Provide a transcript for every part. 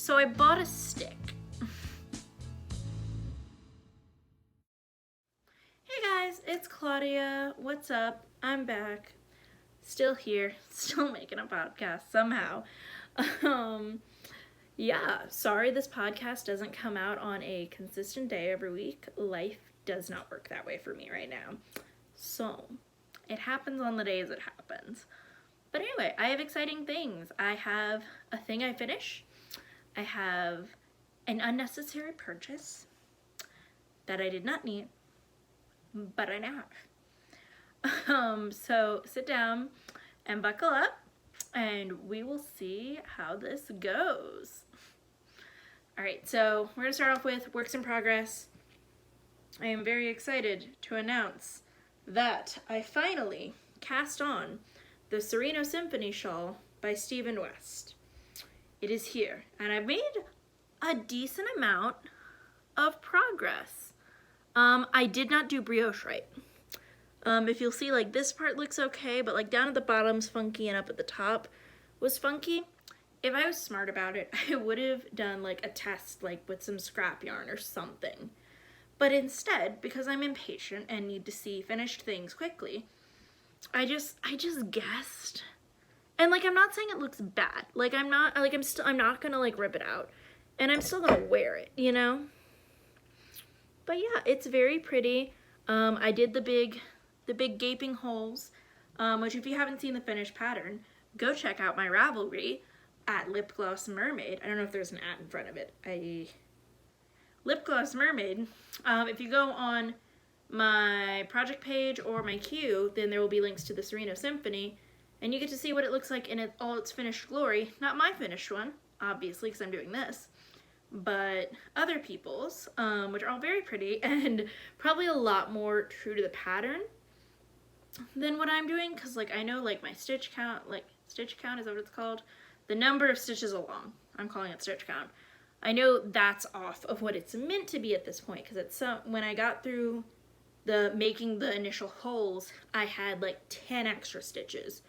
So I bought a stick. Hey guys, it's Claudia. What's up? I'm back. Still here, still making a podcast somehow. Yeah, sorry this podcast doesn't come out on a consistent day every week. Life does not work that way for me right now. So, it happens on the days it happens. But anyway, I have exciting things. I have a thing I finish. I have an unnecessary purchase that I did not need, but I now have. So sit down and buckle up and we will see how this goes. All right, so we're gonna start off with works in progress. I am very excited to announce that I finally cast on the Sereno Symphony shawl by Stephen West. It is here, and I've made a decent amount of progress. I did not do brioche right. If you'll see, like, this part looks okay, but like down at the bottom's funky and up at the top was funky. If I was smart about it, I would have done like a test, like with some scrap yarn or something. But instead, because I'm impatient and need to see finished things quickly, I just guessed. And like, I'm not saying it looks bad. Like, I'm not gonna like rip it out, and I'm still gonna wear it, you know? But yeah, it's very pretty. I did the big gaping holes, which if you haven't seen the finished pattern, go check out my Ravelry at Lip Gloss Mermaid. I don't know if there's an at in front of it. Lip Gloss Mermaid. If you go on my project page or my queue, then there will be links to the Sereno Symphony, and you get to see what it looks like in all its finished glory. Not my finished one, obviously, because I'm doing this, but other people's, which are all very pretty and probably a lot more true to the pattern than what I'm doing, because like I know like my stitch count, is that what it's called? The number of stitches along, I'm calling it stitch count. I know that's off of what it's meant to be at this point, because it's when I got through making the initial holes, I had like 10 extra stitches,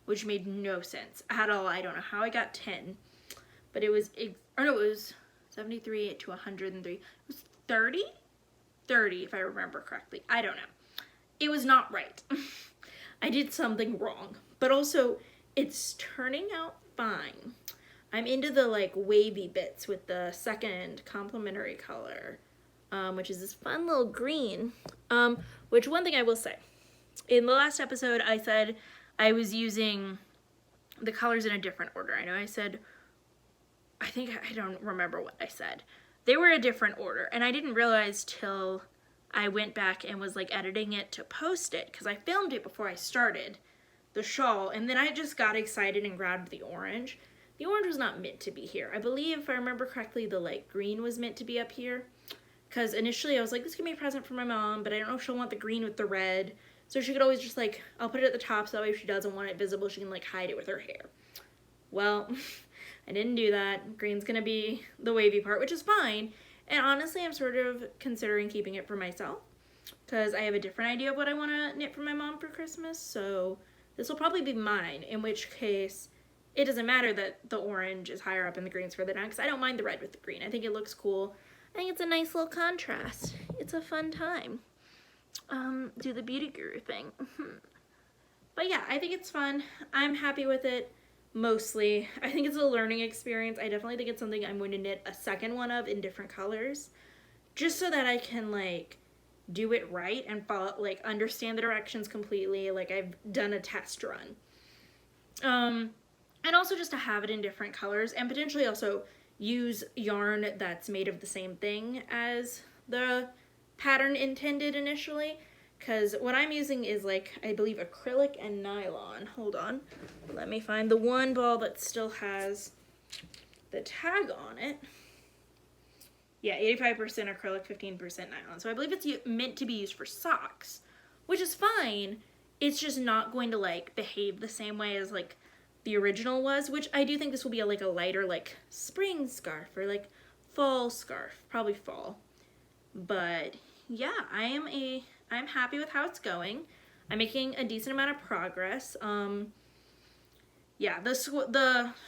which made no sense at all. I don't know how I got 10, but it was 73 to 103. It was 30 if I remember correctly. I don't know. It was not right. I did something wrong, but also it's turning out fine. I'm into the like wavy bits with the second complementary color, which is this fun little green, which one thing I will say, in the last episode I said I was using the colors in a different order. I know I said, I don't remember what I said. They were a different order, and I didn't realize till I went back and was like editing it to post it, because I filmed it before I started the shawl, and then I just got excited and grabbed the orange. The orange was not meant to be here. I believe, if I remember correctly, the light green was meant to be up here, because initially I was like, this could be a present for my mom, but I don't know if she'll want the green with the red, so she could always just like, I'll put it at the top so that way if she doesn't want it visible, she can like hide it with her hair. Well, I didn't do that. Green's gonna be the wavy part, which is fine. And honestly, I'm sort of considering keeping it for myself, because I have a different idea of what I want to knit for my mom for Christmas, so this will probably be mine, in which case it doesn't matter that the orange is higher up and the green's further down, because I don't mind the red with the green. I think it looks cool. I think it's a nice little contrast. It's a fun time. Do the beauty guru thing. But yeah, I think it's fun. I'm happy with it. Mostly. I think it's a learning experience. I definitely think it's something I'm going to knit a second one of in different colors, just so that I can like do it right and follow, like understand the directions completely, like I've done a test run. And also just to have it in different colors, and potentially also use yarn that's made of the same thing as the pattern intended initially, because what I'm using is like, I believe, acrylic and nylon. Hold on, let me find the one ball that still has the tag on it. Yeah, 85% acrylic, 15% nylon. So I believe it's meant to be used for socks, which is fine. It's just not going to like behave the same way as like the original was, which I do think this will be a lighter like spring scarf or like fall scarf, probably fall. But yeah, I'm happy with how it's going. I'm making a decent amount of progress. yeah, the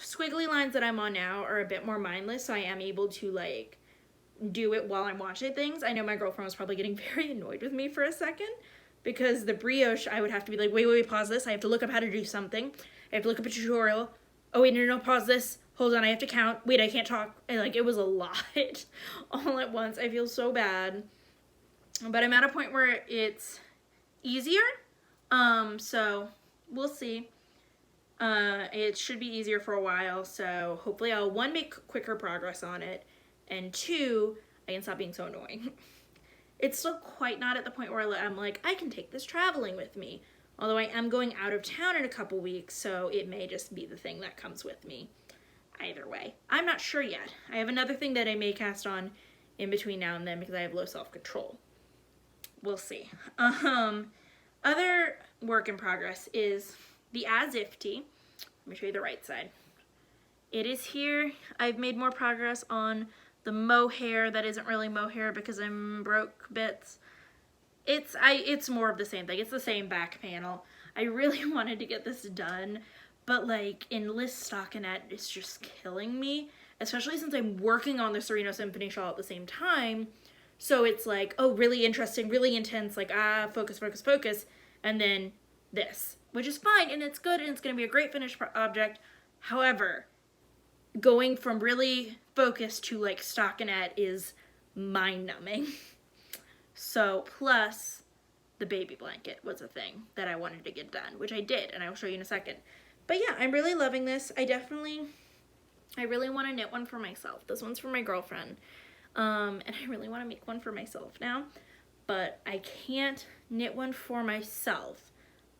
squiggly lines that I'm on now are a bit more mindless, so I am able to like do it while I'm watching things. I know my girlfriend was probably getting very annoyed with me for a second because the brioche, I would have to be like, wait, pause this. I have to look up how to do something. I have to look up a tutorial. Oh, wait, no, pause this. Hold on, I have to count. Wait, I can't talk. And, like, it was a lot all at once. I feel so bad. But I'm at a point where it's easier. So we'll see. It should be easier for a while, so hopefully I'll, one, make quicker progress on it, and two, I can stop being so annoying. It's still quite not at the point where I'm like, I can take this traveling with me. Although I am going out of town in a couple weeks, so it may just be the thing that comes with me. Either way. I'm not sure yet. I have another thing that I may cast on in between now and then because I have low self-control. We'll see. Other work in progress is the As If tee. Let me show you the right side. It is here. I've made more progress on the Mohair that isn't really Mohair because I'm broke bits. It's more of the same thing. It's the same back panel. I really wanted to get this done, but like Endless stockinette is just killing me, especially since I'm working on the Sereno Symphony shawl at the same time. So it's like, oh, really interesting, really intense, like, focus, and then this, which is fine, and it's good, and it's going to be a great finished object. However, going from really focused to, like, stockinette is mind-numbing. So, plus, the baby blanket was a thing that I wanted to get done, which I did, and I will show you in a second. But yeah, I'm really loving this. I really want to knit one for myself. This one's for my girlfriend. And I really want to make one for myself now, but I can't knit one for myself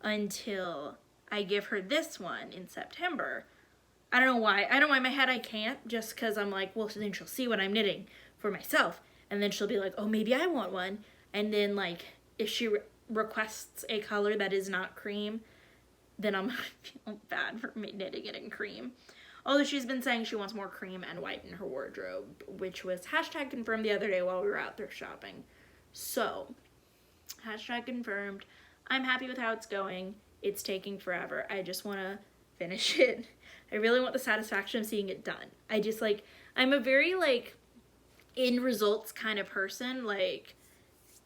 until I give her this one in September. I don't know why. I don't know in my head I can't, just because I'm like, well, then she'll see what I'm knitting for myself, and then she'll be like, oh, maybe I want one. And then, like, if she requests a color that is not cream, then I'm gonna feel bad for knitting it in cream. Although she's been saying she wants more cream and white in her wardrobe, which was hashtag confirmed the other day while we were out thrift shopping. So, hashtag confirmed. I'm happy with how it's going. It's taking forever. I just want to finish it. I really want the satisfaction of seeing it done. I just, like, I'm a very, like, end results kind of person. Like,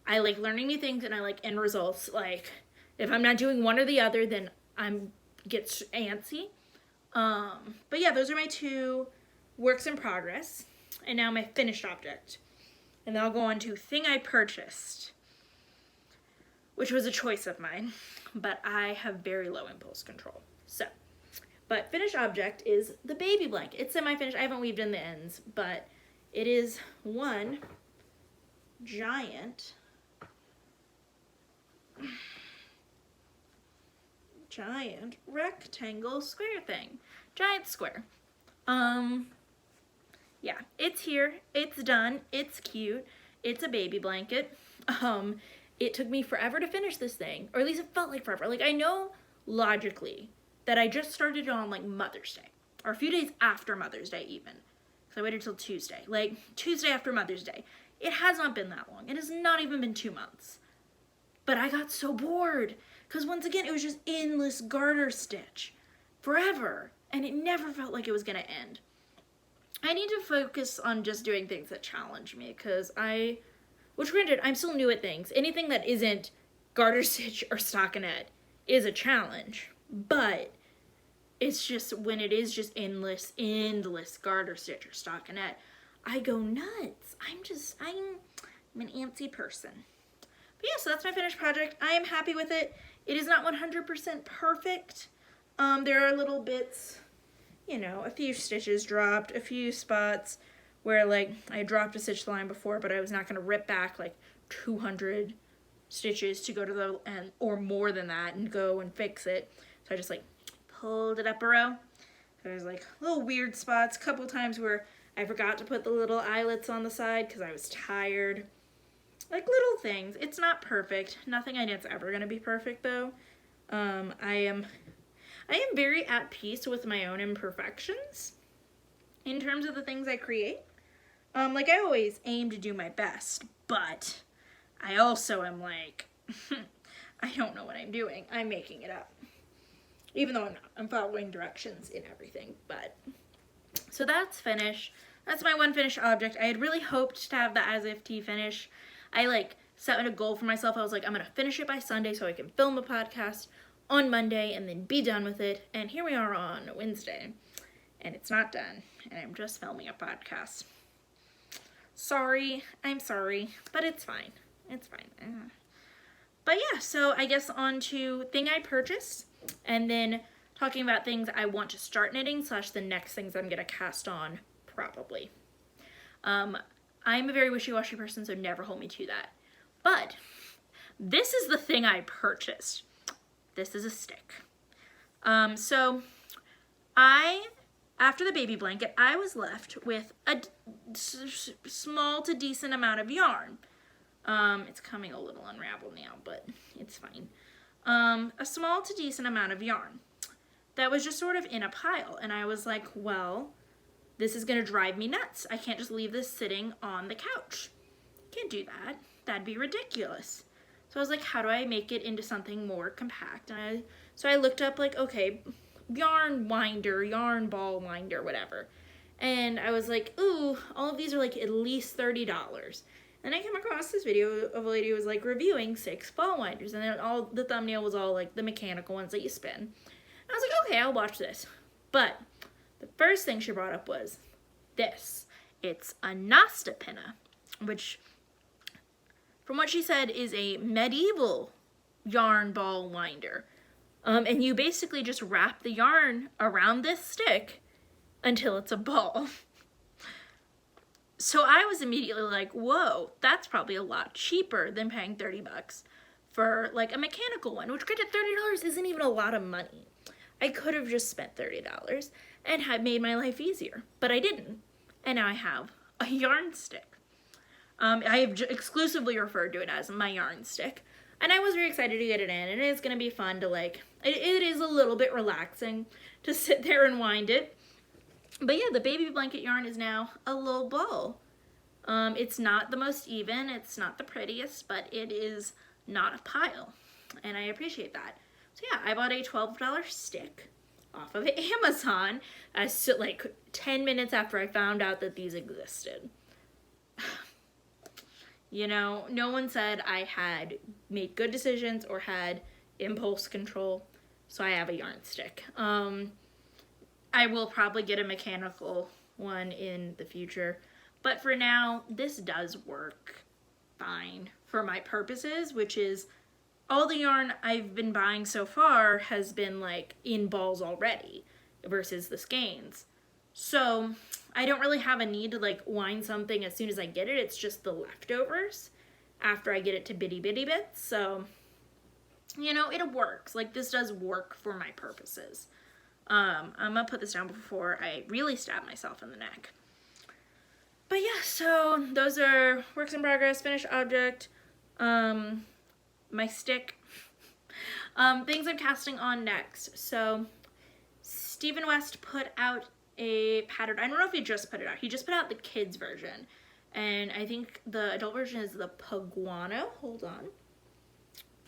I like learning new things and I like end results. Like, if I'm not doing one or the other, then I'm get antsy. But yeah, those are my two works in progress, and now my finished object. And then I'll go on to thing I purchased, which was a choice of mine, but I have very low impulse control. So, but finished object is the baby blanket. It's semi-finished. I haven't weaved in the ends, but it is one giant rectangle square thing. Giant square. Yeah, it's here. It's done. It's cute. It's a baby blanket. It took me forever to finish this thing, or at least it felt like forever. Like, I know logically that I just started it on, like, Mother's Day, or a few days after Mother's Day even. So I waited till Tuesday. Like, Tuesday after Mother's Day. It has not been that long. It has not even been 2 months. But I got so bored. Because once again, it was just endless garter stitch. Forever. And it never felt like it was going to end. I need to focus on just doing things that challenge me. Because which granted, I'm still new at things. Anything that isn't garter stitch or stockinette is a challenge. But it's just, when it is just endless garter stitch or stockinette, I go nuts. I'm an antsy person. But yeah, so that's my finished project. I am happy with it. It is not 100% perfect. There are little bits, you know, a few stitches dropped, a few spots where, like, I dropped a stitch line before, but I was not going to rip back, like, 200 stitches to go to the end, or more than that, and go and fix it. So I just, like, pulled it up a row. There's, like, little weird spots, a couple times where I forgot to put the little eyelets on the side because I was tired. Like, little things. It's not perfect. Nothing I knit's ever going to be perfect, though. I am very at peace with my own imperfections in terms of the things I create. Like, I always aim to do my best, but I also am like, I don't know what I'm doing. I'm making it up. even though I'm not. I'm following directions in everything, but so that's finished. That's my one finished object. I had really hoped to have the As If Tea finish. I like set a goal for myself. I was like, I'm gonna finish it by Sunday so I can film a podcast on Monday and then be done with it. And here we are on Wednesday, and it's not done, and I'm just filming a podcast. Sorry, I'm sorry, but it's fine. It's fine. But yeah, so I guess on to thing I purchased, and then talking about things I want to start knitting / the next things I'm gonna cast on, probably. I'm a very wishy-washy person, so never hold me to that. But this is the thing I purchased. This is a stick. So after the baby blanket, I was left with a small to decent amount of yarn. It's coming a little unraveled now, but it's fine. A small to decent amount of yarn that was just sort of in a pile. And I was like, well, this is going to drive me nuts. I can't just leave this sitting on the couch. Can't do that. That'd be ridiculous. So I was like, how do I make it into something more compact? So I looked up like, okay, yarn winder, yarn ball winder, whatever. And I was like, ooh, all of these are like at least $30. And I came across this video of a lady who was like reviewing 6 ball winders, and then the thumbnail was all like the mechanical ones that you spin. And I was like, okay, I'll watch this. But the first thing she brought up was this. It's a Nostapinna, which from what she said is a medieval yarn ball winder. And you basically just wrap the yarn around this stick until it's a ball. So I was immediately like, whoa, that's probably a lot cheaper than paying $30 for like a mechanical one, which granted $30 isn't even a lot of money. I could have just spent $30 and had made my life easier, but I didn't. And now I have a yarn stick. I have exclusively referred to it as my yarn stick. And I was very excited to get it in, and it's going to be fun to like, it is a little bit relaxing to sit there and wind it. But yeah, the baby blanket yarn is now a little ball. It's not the most even, it's not the prettiest, but it is not a pile. And I appreciate that. So yeah, I bought a $12 stick off of Amazon like 10 minutes after I found out that these existed. You know, no one said I had made good decisions or had impulse control, so I have a yarn stick. I will probably get a mechanical one in the future, but for now, this does work fine for my purposes, which is all the yarn I've been buying so far has been like in balls already versus the skeins. So I don't really have a need to like wind something as soon as I get it. It's just the leftovers after I get it to bitty bits. So, you know, it works. Like this does work for my purposes. I'm gonna put this down before I really stab myself in the neck. But yeah, so those are works in progress, finished object, my stick, things I'm casting on next. So Stephen West put out a pattern. I don't know if he just put it out. He just put out the kids version. And I think the adult version is the Paguano. Hold on.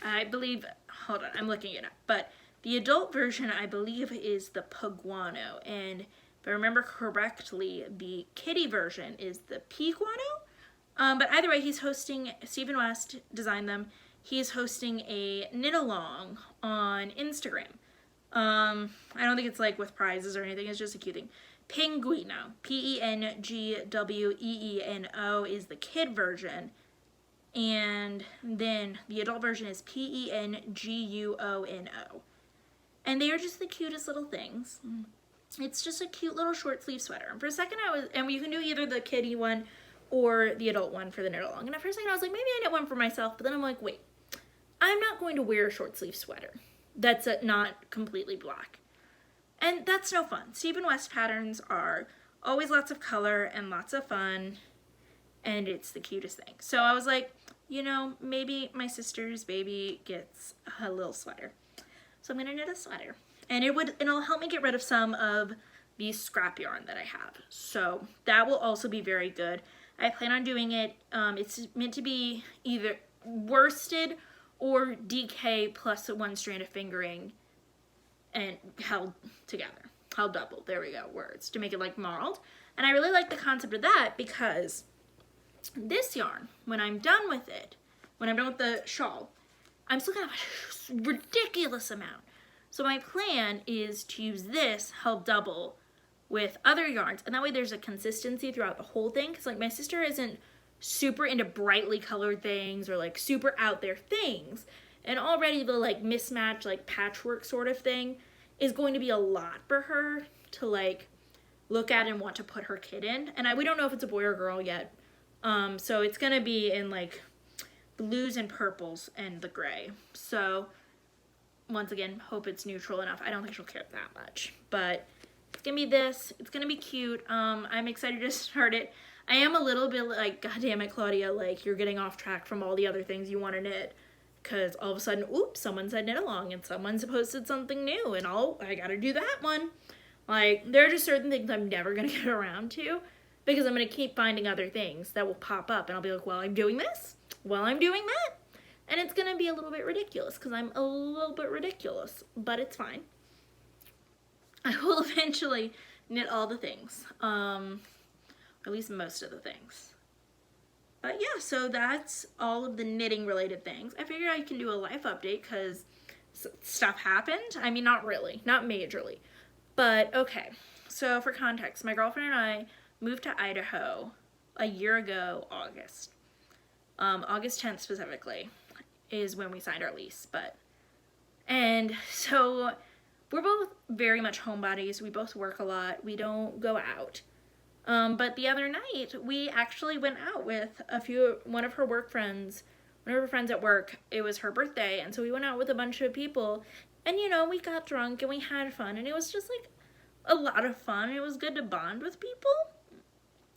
Hold on, I'm looking it up. But the adult version, I believe, is the Paguano. And if I remember correctly, the kitty version is the Piguano. But either way, he's hosting, Stephen West designed them. He's hosting a knit-along on Instagram. I don't think it's like with prizes or anything. It's just a cute thing. Pinguino, Pengweeno is the kid version. And then the adult version is Penguono. And they are just the cutest little things. It's just a cute little short sleeve sweater. And for a second and you can do either the kitty one or the adult one for the knit along. And at first I was like, maybe I knit one for myself. But then I'm like, wait, I'm not going to wear a short sleeve sweater that's not completely black. And that's no fun. Stephen West patterns are always lots of color and lots of fun. And it's the cutest thing. So I was like, you know, maybe my sister's baby gets a little sweater. So I'm gonna knit a sweater. And it'll help me get rid of some of the scrap yarn that I have. So that will also be very good. I plan on doing it, it's meant to be either worsted or DK plus one strand of fingering. and held together. Held double, there we go, words, to make it like marled. And I really like the concept of that because this yarn, when I'm done with it, when I'm done with the shawl, I'm still gonna have a ridiculous amount. So my plan is to use this held double with other yarns, and that way there's a consistency throughout the whole thing, because like my sister isn't super into brightly colored things or like super out there things, and already the like mismatch, like patchwork sort of thing is going to be a lot for her to like look at and want to put her kid in. And we don't know if it's a boy or girl yet, so it's gonna be in like blues and purples and the gray. So once again, hope it's neutral enough. I don't think she'll care that much, but it's gonna be this. It's gonna be cute. I'm excited to start it. I am a little bit like, God damn it, Claudia, like you're getting off track from all the other things you want to knit, because all of a sudden, oops, someone said knit along and someone's posted something new, and I gotta do that one. Like, there are just certain things I'm never gonna get around to, because I'm gonna keep finding other things that will pop up, and I'll be like, well, I'm doing this, well, I'm doing that, and it's gonna be a little bit ridiculous, because I'm a little bit ridiculous, but it's fine. I will eventually knit all the things, or at least most of the things. But yeah, so that's all of the knitting related things. I figured I can do a life update because stuff happened. I mean, not really, not majorly, but okay. So for context, my girlfriend and I moved to Idaho a year ago, August. August 10th specifically is when we signed our lease, and so we're both very much homebodies. We both work a lot. We don't go out. But the other night, we actually went out with one of her friends at work. It was her birthday, and so we went out with a bunch of people, and you know, we got drunk and we had fun, and it was just like a lot of fun. It was good to bond with people.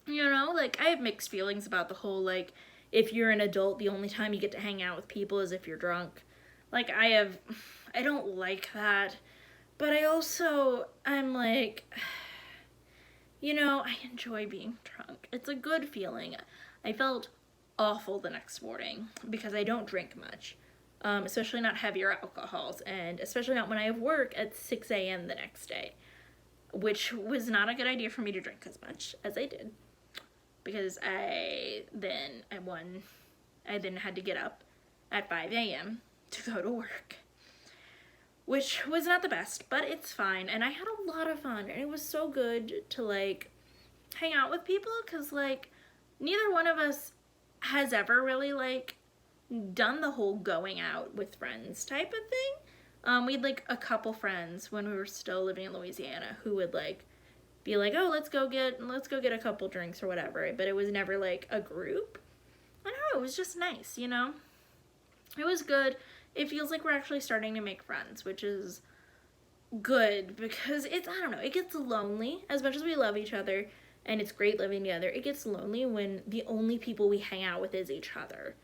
You know, like I have mixed feelings about the whole, like, if you're an adult, the only time you get to hang out with people is if you're drunk. Like, I don't like that, but I'm like, you know, I enjoy being drunk. It's a good feeling. I felt awful the next morning because I don't drink much, especially not heavier alcohols, and especially not when I have work at 6 a.m. the next day, which was not a good idea for me to drink as much as I did, because I then had to get up at 5 a.m. to go to work, which was not the best, but it's fine. And I had a lot of fun, and it was so good to like hang out with people, because like neither one of us has ever really like done the whole going out with friends type of thing. We had like a couple friends when we were still living in Louisiana who would like be like, oh, let's go get a couple drinks or whatever, but it was never like a group. I don't know, it was just nice, you know? It was good. It feels like we're actually starting to make friends, which is good, because I don't know, it gets lonely. As much as we love each other and it's great living together, it gets lonely when the only people we hang out with is each other.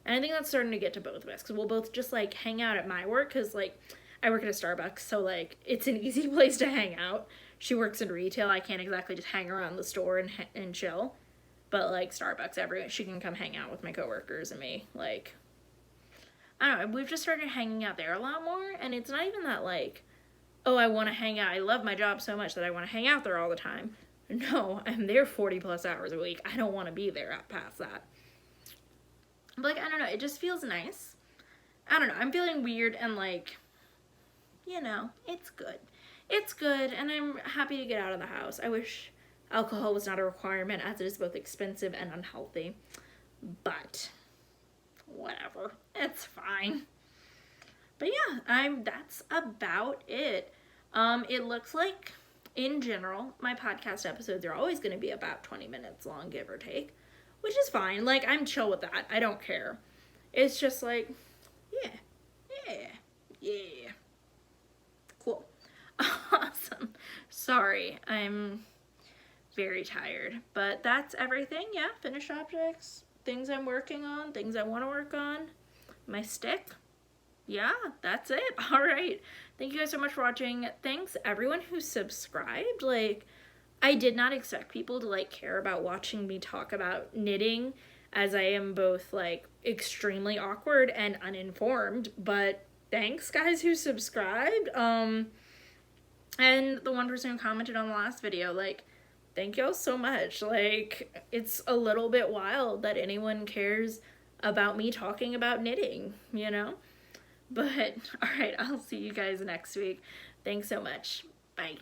And I think that's starting to get to both of us, because we'll both just like hang out at my work, because like I work at a Starbucks, so like it's an easy place to hang out. She works in retail. I can't exactly just hang around the store and chill, but like Starbucks, she can come hang out with my coworkers and me. Like, I don't know, we've just started hanging out there a lot more, and it's not even that like, oh, I want to hang out. I love my job so much that I want to hang out there all the time. No, I'm there 40 plus hours a week. I don't want to be there past that. But like, I don't know, it just feels nice. I don't know, I'm feeling weird, and like, you know, it's good. It's good, and I'm happy to get out of the house. I wish alcohol was not a requirement, as it is both expensive and unhealthy. But whatever, it's fine. But yeah, that's about it. It looks like, in general, my podcast episodes are always going to be about 20 minutes long, give or take, which is fine. Like, I'm chill with that. I don't care. It's just like, yeah. Cool. Awesome. Sorry, I'm very tired, but that's everything. Yeah, finished objects, things I'm working on, things I want to work on, my stick. Yeah, that's it. All right. Thank you guys so much for watching. Thanks everyone who subscribed. Like, I did not expect people to like care about watching me talk about knitting, as I am both like extremely awkward and uninformed, but thanks guys who subscribed. And the one person who commented on the last video, like, thank y'all so much. Like, it's a little bit wild that anyone cares about me talking about knitting, you know? But, all right, I'll see you guys next week. Thanks so much. Bye.